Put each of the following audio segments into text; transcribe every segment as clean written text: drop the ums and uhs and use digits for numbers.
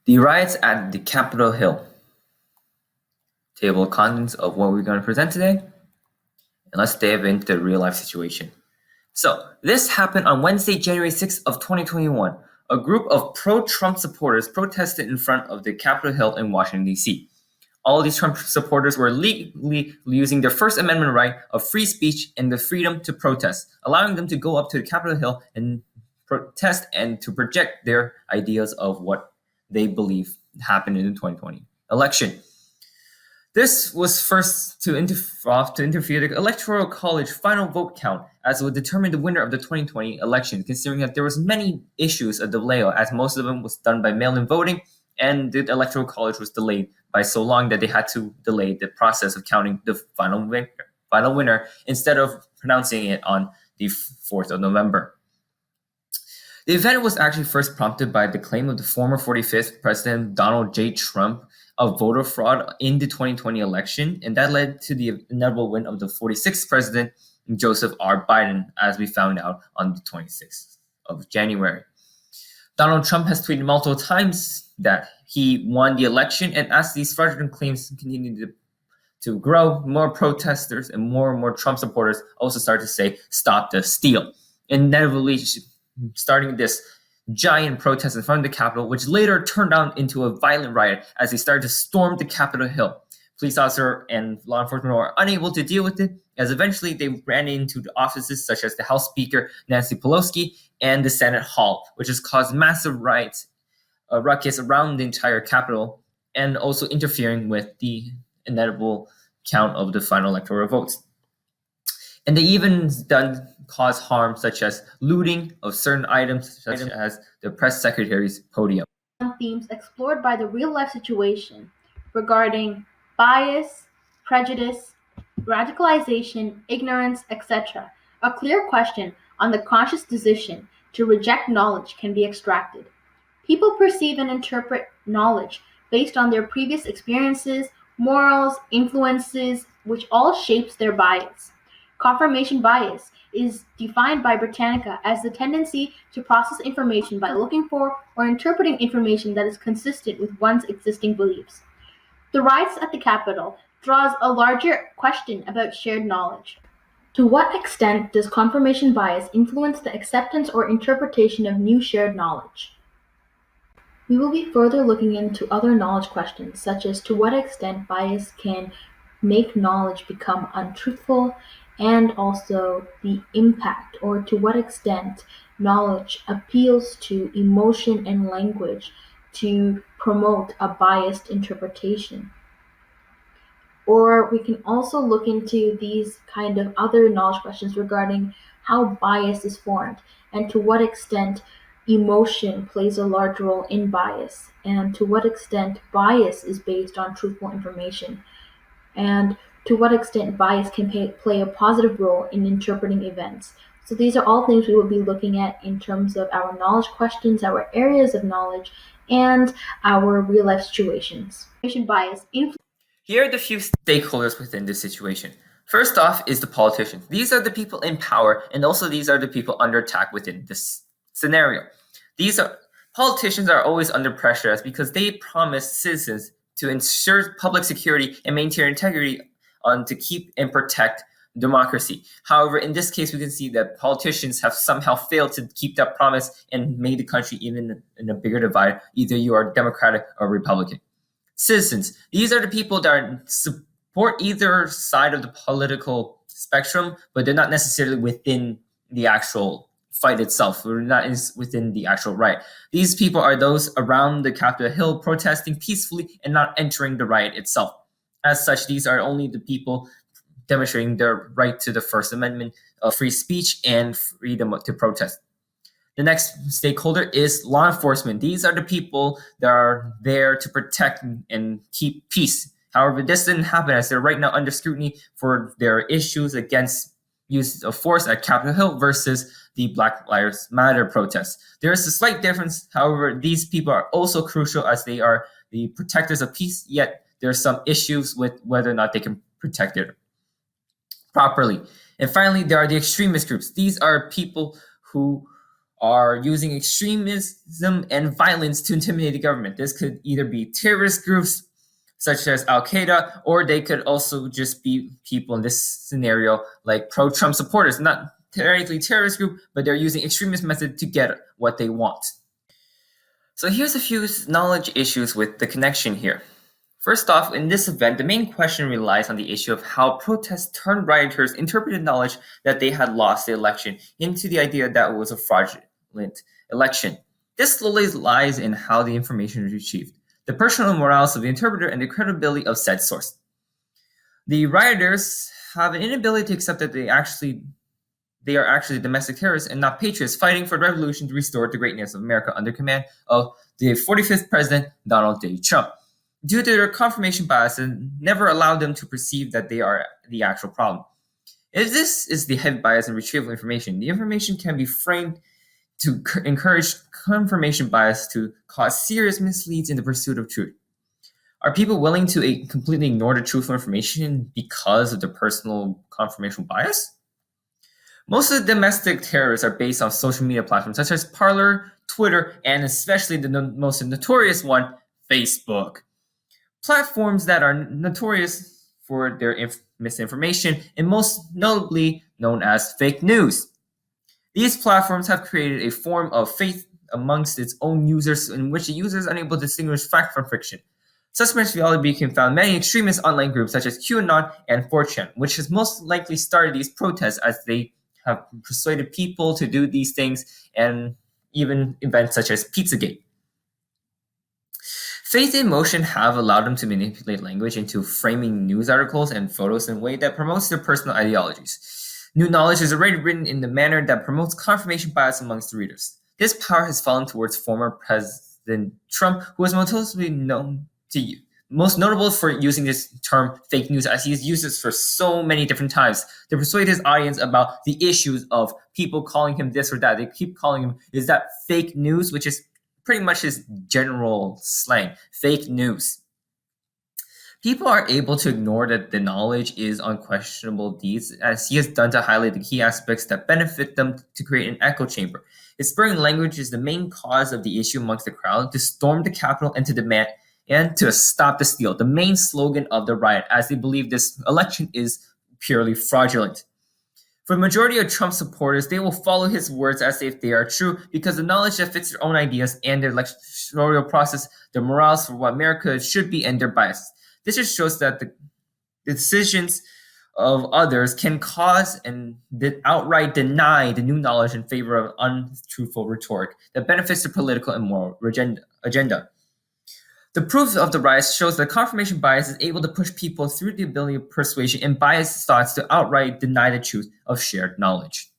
The riots at the Capitol Hill. Table of contents of what we're going to present today. And let's dive into the real life situation. So this happened on Wednesday, January 6th of 2021. A group of pro-Trump supporters protested in front of the Capitol Hill in Washington, D.C. All these Trump supporters were legally using their First Amendment right of free speech and the freedom to protest, allowing them to go up to the Capitol Hill and protest and to project their ideas of what they believe happened in the 2020 election. This was first to interfere the Electoral College final vote count, as it would determine the winner of the 2020 election, considering that there was many issues of delay, as most of them was done by mail-in voting, and the Electoral College was delayed by so long that they had to delay the process of counting the final winner instead of pronouncing it on the 4th of November. The event was actually first prompted by the claim of the former 45th President Donald J. Trump of voter fraud in the 2020 election, and that led to the inevitable win of the 46th President Joseph R. Biden, as we found out on the 26th of January. Donald Trump has tweeted multiple times that he won the election, and as these fraudulent claims continue to grow, more protesters and more Trump supporters also start to say, "Stop the steal." Inevitably, starting this giant protest in front of the Capitol, which later turned out into a violent riot as they started to storm the Capitol Hill. Police officers and law enforcement were unable to deal with it, as eventually they ran into the offices such as the House Speaker, Nancy Pelosi, and the Senate Hall, which has caused massive riots, ruckus around the entire Capitol, and also interfering with the inevitable count of the final electoral votes. And they even cause harm such as looting of certain items, such as the press secretary's podium. Themes explored by the real-life situation regarding bias, prejudice, radicalization, ignorance, etc. A clear question on the conscious decision to reject knowledge can be extracted. People perceive and interpret knowledge based on their previous experiences, morals, influences, which all shapes their bias. Confirmation bias is defined by Britannica as the tendency to process information by looking for or interpreting information that is consistent with one's existing beliefs. The riots at the Capitol draws a larger question about shared knowledge. To what extent does confirmation bias influence the acceptance or interpretation of new shared knowledge? We will be further looking into other knowledge questions, such as to what extent bias can make knowledge become untruthful, and also the impact, or to what extent knowledge appeals to emotion and language to promote a biased interpretation. Or we can also look into these kind of other knowledge questions regarding how bias is formed and to what extent emotion plays a large role in bias, and to what extent bias is based on truthful information, and to what extent bias can play a positive role in interpreting events. So these are all things we will be looking at in terms of our knowledge questions, our areas of knowledge, and our real-life situations. Bias. Here are the few stakeholders within this situation. First off is the politicians. These are the people in power, and also these are the people under attack within this scenario. Politicians are always under pressure because they promise citizens to ensure public security and maintain integrity to keep and protect democracy. However, in this case, we can see that politicians have somehow failed to keep that promise and made the country even in a bigger divide. Either you are Democratic or Republican. Citizens, these are the people that support either side of the political spectrum, but they're not necessarily within the actual fight itself. We're not within the actual riot. These people are those around the Capitol Hill protesting peacefully and not entering the riot itself. As such, these are only the people demonstrating their right to the First Amendment of free speech and freedom to protest. The next stakeholder is law enforcement. These are the people that are there to protect and keep peace. However, this didn't happen as they're right now under scrutiny for their issues against use of force at Capitol Hill versus the Black Lives Matter protests. There is a slight difference. However, these people are also crucial as they are the protectors of peace, yet there are some issues with whether or not they can protect it properly. And finally, there are the extremist groups. These are people who are using extremism and violence to intimidate the government. This could either be terrorist groups such as Al Qaeda, or they could also just be people in this scenario like pro Trump supporters, not technically terrorist group, but they're using extremist method to get what they want. So here's a few knowledge issues with the connection here. First off, in this event, the main question relies on the issue of how protest turned rioters interpreted knowledge that they had lost the election into the idea that it was a fraudulent election. This slowly lies in how the information is retrieved, the personal morals of the interpreter, and the credibility of said source. The rioters have an inability to accept that they are actually domestic terrorists and not patriots fighting for the revolution to restore the greatness of America under command of the 45th President Donald J. Trump. Due to their confirmation bias, and never allowed them to perceive that they are the actual problem. If this is the heavy bias in retrieval information, the information can be framed to encourage confirmation bias to cause serious misleads in the pursuit of truth. Are people willing to completely ignore the truthful information because of their personal confirmation bias? Most of the domestic terrorists are based on social media platforms such as Parler, Twitter, and especially the most notorious one, Facebook. Platforms that are notorious for their misinformation and most notably known as fake news. These platforms have created a form of faith amongst its own users in which the users are unable to distinguish fact from fiction. Such materiality can be found in many extremist online groups such as QAnon and 4chan, which has most likely started these protests as they have persuaded people to do these things, and even events such as Pizzagate. Faith and emotion have allowed them to manipulate language into framing news articles and photos in a way that promotes their personal ideologies. New knowledge is already written in the manner that promotes confirmation bias amongst the readers. This power has fallen towards former President Trump, who is most notable for using this term fake news, as he has used this for so many different times to persuade his audience about the issues of people calling him this or that. They keep calling him, is that fake news, which is pretty much his general slang, fake news. People are able to ignore that the knowledge is unquestionable deeds, as he has done to highlight the key aspects that benefit them to create an echo chamber. His spurring language is the main cause of the issue amongst the crowd to storm the Capitol and to demand and to stop the steal, the main slogan of the riot, as they believe this election is purely fraudulent. For the majority of Trump supporters, they will follow his words as if they are true because the knowledge that fits their own ideas and their electoral process, their morals for what America should be, and their bias. This just shows that the decisions of others can cause and outright deny the new knowledge in favor of untruthful rhetoric that benefits the political and moral agenda. The proof of the rise shows that confirmation bias is able to push people through the ability of persuasion and biased thoughts to outright deny the truth of shared knowledge.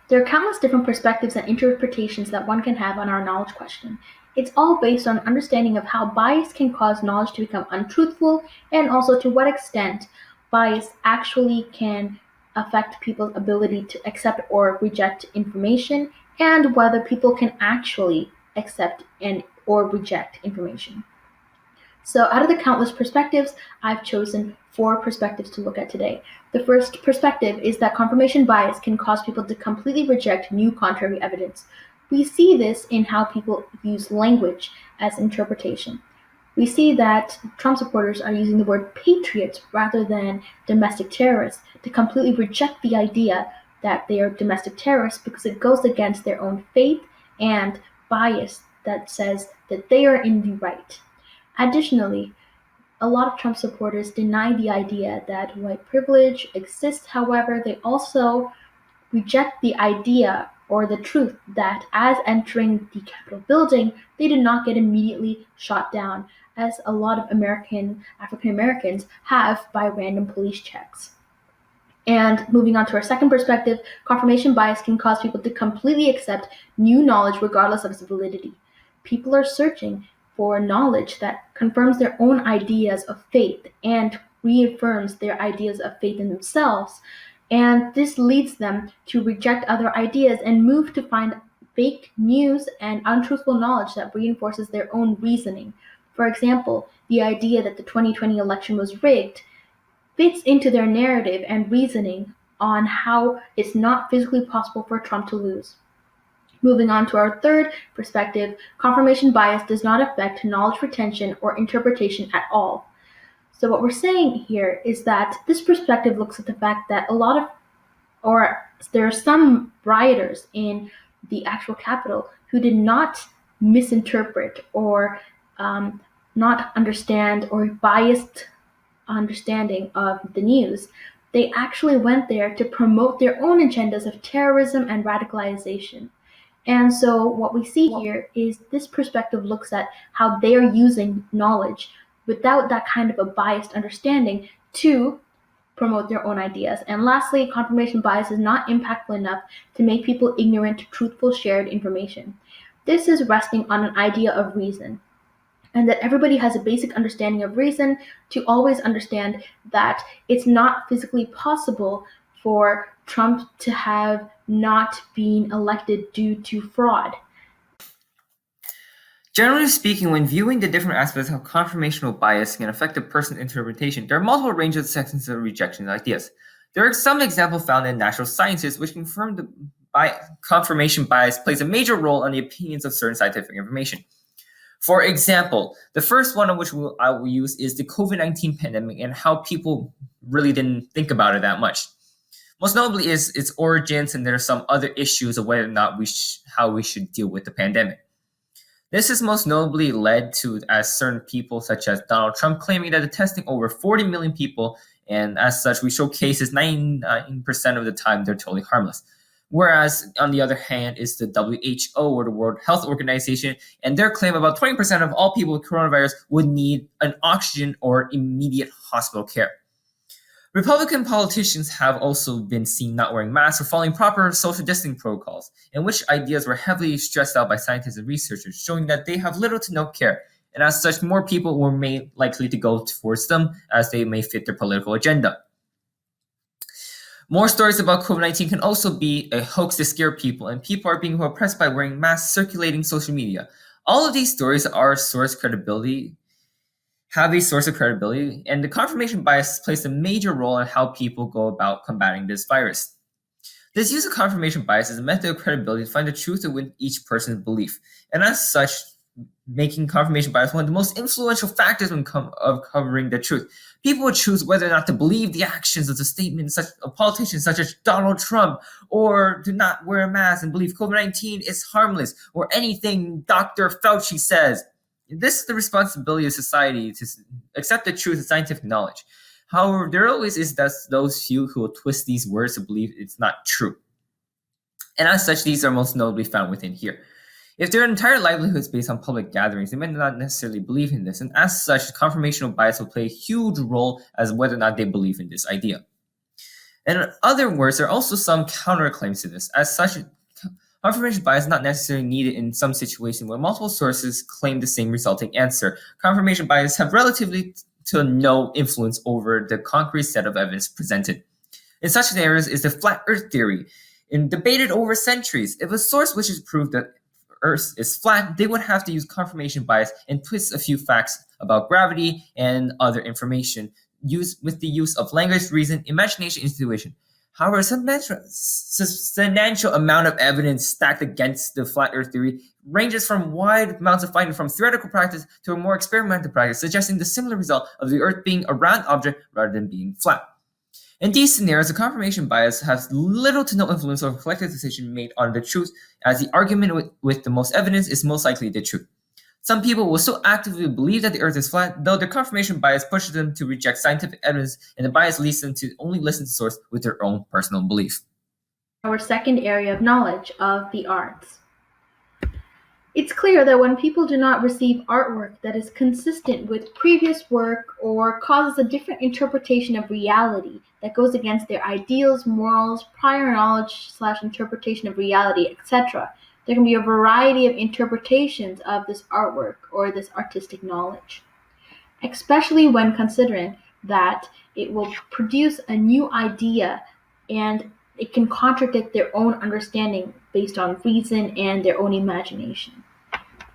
There are countless different perspectives and interpretations that one can have on our knowledge question. It's all based on understanding of how bias can cause knowledge to become untruthful, and also to what extent bias actually can affect people's ability to accept or reject information, and whether people can actually accept or reject information. So out of the countless perspectives, I've chosen 4 perspectives to look at today. The first perspective is that confirmation bias can cause people to completely reject new contrary evidence. We see this in how people use language as interpretation. We see that Trump supporters are using the word patriots rather than domestic terrorists to completely reject the idea that they are domestic terrorists because it goes against their own faith and bias that says that they are in the right. Additionally, a lot of Trump supporters deny the idea that white privilege exists. However, they also reject the idea or the truth that as entering the Capitol building, they did not get immediately shot down, as a lot of African Americans have by random police checks. And moving on to our second perspective, confirmation bias can cause people to completely accept new knowledge regardless of its validity. People are searching for knowledge that confirms their own ideas of faith and reaffirms their ideas of faith in themselves. And this leads them to reject other ideas and move to find fake news and untruthful knowledge that reinforces their own reasoning. For example, the idea that the 2020 election was rigged fits into their narrative and reasoning on how it's not physically possible for Trump to lose. Moving on to our third perspective, confirmation bias does not affect knowledge retention or interpretation at all. So what we're saying here is that this perspective looks at the fact that there are some rioters in the actual Capitol who did not misinterpret or not understand or biased understanding of the news. They actually went there to promote their own agendas of terrorism and radicalization. And so what we see here is this perspective looks at how they are using knowledge without that kind of a biased understanding to promote their own ideas. And lastly, confirmation bias is not impactful enough to make people ignorant to truthful shared information. This is resting on an idea of reason, and that everybody has a basic understanding of reason to always understand that it's not physically possible for Trump to have not been elected due to fraud. Generally speaking, when viewing the different aspects of confirmational bias can affect a person's interpretation, there are multiple ranges of sections of rejection ideas. There are some examples found in natural sciences which confirm the confirmation bias plays a major role on the opinions of certain scientific information. For example, the first one of which I will use is the COVID-19 pandemic and how people really didn't think about it that much. Most notably is its origins, and there are some other issues of whether or not how we should deal with the pandemic. This is most notably led to as certain people such as Donald Trump claiming that the testing over 40 million people, and as such we show cases 99% of the time they're totally harmless. Whereas on the other hand is the WHO or the World Health Organization, and their claim about 20% of all people with coronavirus would need an oxygen or immediate hospital care. Republican politicians have also been seen not wearing masks or following proper social distancing protocols, in which ideas were heavily stressed out by scientists and researchers, showing that they have little to no care, and as such, more people were made likely to go towards them as they may fit their political agenda. More stories about COVID-19 can also be a hoax to scare people, and people are being oppressed by wearing masks circulating social media. All of these stories have a source of credibility, and the confirmation bias plays a major role in how people go about combating this virus. This use of confirmation bias is a method of credibility to find the truth within each person's belief, and as such, making confirmation bias one of the most influential factors of covering the truth. People would choose whether or not to believe the actions of the statements of politicians such as Donald Trump, or to not wear a mask and believe COVID-19 is harmless, or anything Dr. Fauci says. This is the responsibility of society to accept the truth of scientific knowledge. However, there always is those few who will twist these words to believe it's not true. And as such, these are most notably found within here. If their entire livelihood is based on public gatherings, they may not necessarily believe in this, and as such, confirmational bias will play a huge role as whether or not they believe in this idea. And in other words, there are also some counterclaims to this. As such, confirmation bias is not necessarily needed in some situations where multiple sources claim the same resulting answer. Confirmation bias have relatively to no influence over the concrete set of evidence presented. In such scenarios is the flat earth theory, and debated over centuries. If a source wishes to prove that Earth is flat, they would have to use confirmation bias and twist a few facts about gravity and other information used with the use of language, reason, imagination, intuition. However, substantial amount of evidence stacked against the flat Earth theory ranges from wide amounts of finding from theoretical practice to a more experimental practice, suggesting the similar result of the Earth being a round object rather than being flat. In these scenarios, the confirmation bias has little to no influence over collective decision made on the truth, as the argument with the most evidence is most likely the truth. Some people will still actively believe that the Earth is flat, though their confirmation bias pushes them to reject scientific evidence, and the bias leads them to only listen to source with their own personal belief. Our second area of knowledge of the arts. It's clear that when people do not receive artwork that is consistent with previous work or causes a different interpretation of reality that goes against their ideals, morals, prior knowledge/interpretation of reality, etc., there can be a variety of interpretations of this artwork or this artistic knowledge, especially when considering that it will produce a new idea and it can contradict their own understanding based on reason and their own imagination.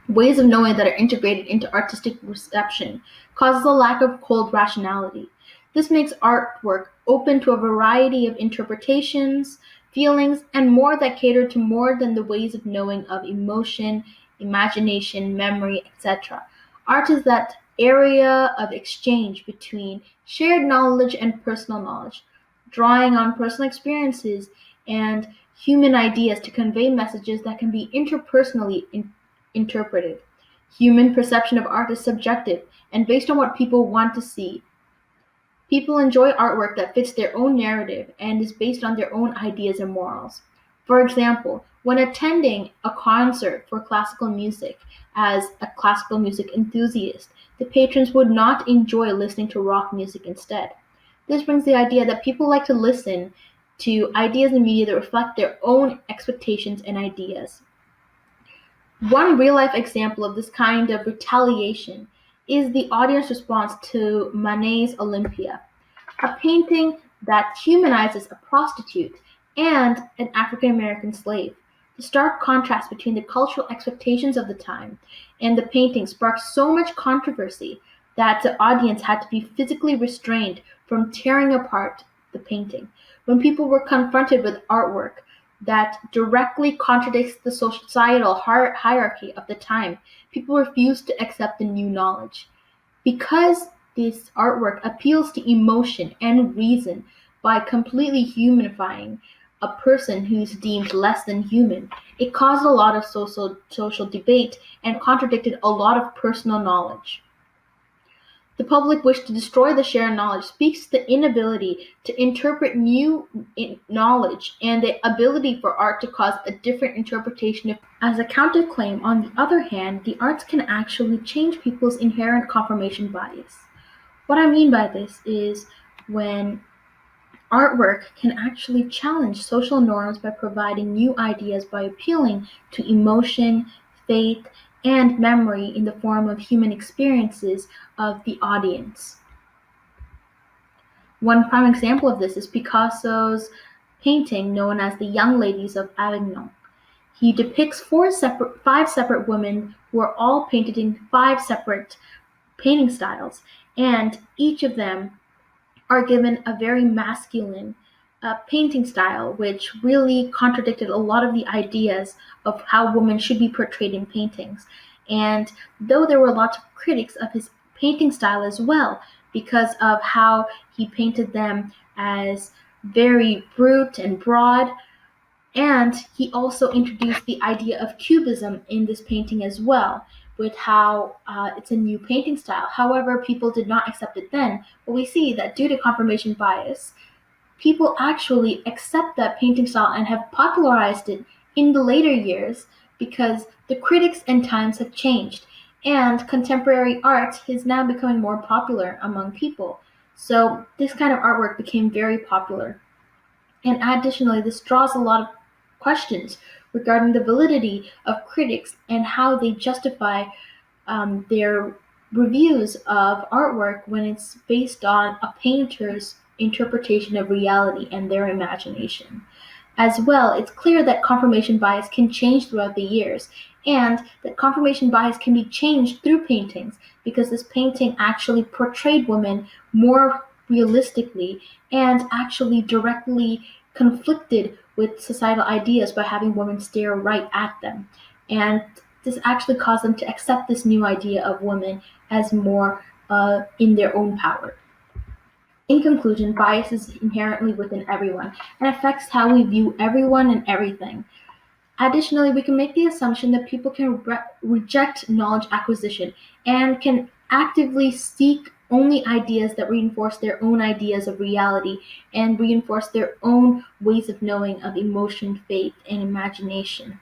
Ways of knowing that are integrated into artistic reception causes a lack of cold rationality. This makes artwork open to a variety of interpretations, feelings, and more that cater to more than the ways of knowing of emotion, imagination, memory, etc. Art is that area of exchange between shared knowledge and personal knowledge, drawing on personal experiences and human ideas to convey messages that can be interpersonally interpreted. Human perception of art is subjective and based on what people want to see. People enjoy artwork that fits their own narrative and is based on their own ideas and morals. For example, when attending a concert for classical music as a classical music enthusiast, the patrons would not enjoy listening to rock music instead. This brings the idea that people like to listen to ideas in media that reflect their own expectations and ideas. One real-life example of this kind of retaliation is the audience response to Manet's Olympia, a painting that humanizes a prostitute and an African American slave. The stark contrast between the cultural expectations of the time and the painting sparked so much controversy that the audience had to be physically restrained from tearing apart the painting. When people were confronted with artwork that directly contradicts the societal hierarchy of the time, people refused to accept the new knowledge. Because this artwork appeals to emotion and reason by completely humanifying a person who's deemed less than human, it caused a lot of social debate and contradicted a lot of personal knowledge. The public wish to destroy the shared knowledge speaks to the inability to interpret new knowledge and the ability for art to cause a different interpretation. As a counterclaim, on the other hand, the arts can actually change people's inherent confirmation bias. What I mean by this is when artwork can actually challenge social norms by providing new ideas by appealing to emotion, faith, and memory in the form of human experiences of the audience. One prime example of this is Picasso's painting known as The Young Ladies of Avignon. He depicts five separate women who are all painted in five separate painting styles, and each of them are given a very masculine painting style, which really contradicted a lot of the ideas of how women should be portrayed in paintings. And though there were lots of critics of his painting style as well, because of how he painted them as very brute and broad, and he also introduced the idea of cubism in this painting as well, with how it's a new painting style. However, people did not accept it then, but we see that due to confirmation bias, people actually accept that painting style and have popularized it in the later years because the critics and times have changed, and contemporary art is now becoming more popular among people. So this kind of artwork became very popular. And additionally, this draws a lot of questions regarding the validity of critics and how they justify their reviews of artwork when it's based on a painter's interpretation of reality and their imagination. As well, it's clear that confirmation bias can change throughout the years, and that confirmation bias can be changed through paintings because this painting actually portrayed women more realistically and actually directly conflicted with societal ideas by having women stare right at them. And this actually caused them to accept this new idea of women as more in their own power. In conclusion, bias is inherently within everyone and affects how we view everyone and everything. Additionally, we can make the assumption that people can reject knowledge acquisition and can actively seek only ideas that reinforce their own ideas of reality and reinforce their own ways of knowing of emotion, faith, and imagination.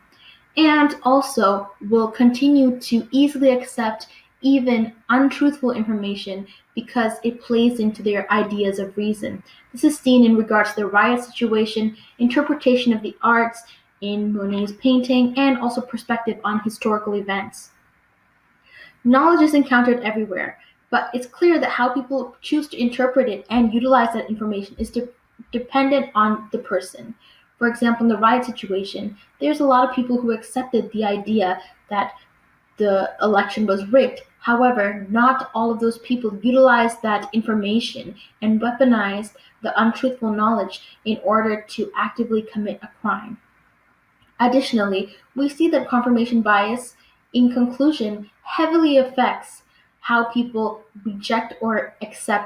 And also will continue to easily accept even untruthful information because it plays into their ideas of reason. This is seen in regards to the riot situation, interpretation of the arts in Monet's painting, and also perspective on historical events. Knowledge is encountered everywhere, but it's clear that how people choose to interpret it and utilize that information is dependent on the person. For example, in the riot situation, there's a lot of people who accepted the idea that the election was rigged. However, not all of those people utilized that information and weaponized the untruthful knowledge in order to actively commit a crime. Additionally, we see that confirmation bias, in conclusion, heavily affects how people reject or accept